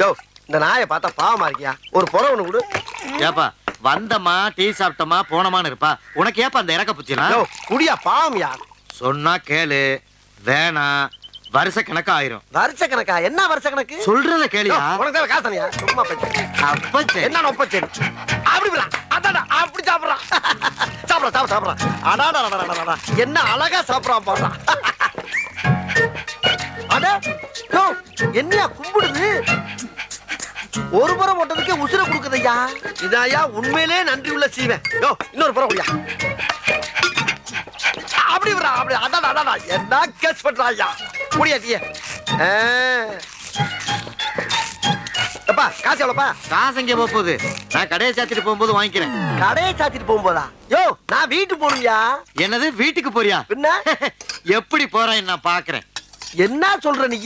யோ இந்த நாயை பார்த்தா பாவமா இருக்கியா? ஒரு புற ஒண்ணு கொடு. ஏப்பா வந்தமா டீ சாப்பிட்டமா போனமான்னு இருப்பா. உனக்கு ஏப்பா அந்த இறக்க புச்சினா? யோ குடியா பாவம்யா. சொன்னா கேளு. வேணா வருஷ கணக்கு ஆயிரும். வருஷ கணக்கா? என்ன வருஷ கணக்கு? சொல்றத கேளியா? உனக்கு தேவை காசனியா? சும்மா பேச்சு. அப்ப சரி. என்ன நொப்ப சரி. அப்படி விடா. அடடா அப்படி சாப்பிடுறான். சாப்பிடுறான். அடடா என்ன அழகா சாப்பிடுறான் பாடுறான். அட யோ என்னையா கும்பிடுது? ஒரு புறம் போட்டதுக்கே உசுர கொடுக்குதையா. இதாயா உண்மையிலே நன்றி உள்ள சீவன். யோ இன்னொரு புறம் குடியா. அப்படி விடா அப்படி. அடடா என்ன கேஸ் பண்றாயா? குடியா டீ. அப்பா காசு எவ்வளோப்பா? காசு எங்கே போகுது? நான் கடையை சாத்திட்டு போகும்போது வாங்கிக்கிறேன். கடையை சாத்திட்டு போகும்போதா? யோ நான் வீட்டுக்கு போகணும்யா. என்னது வீட்டுக்கு போறியா? என்ன எப்படி போறேன்னு நான் பாக்குறேன். என்ன சொல்ற நீ?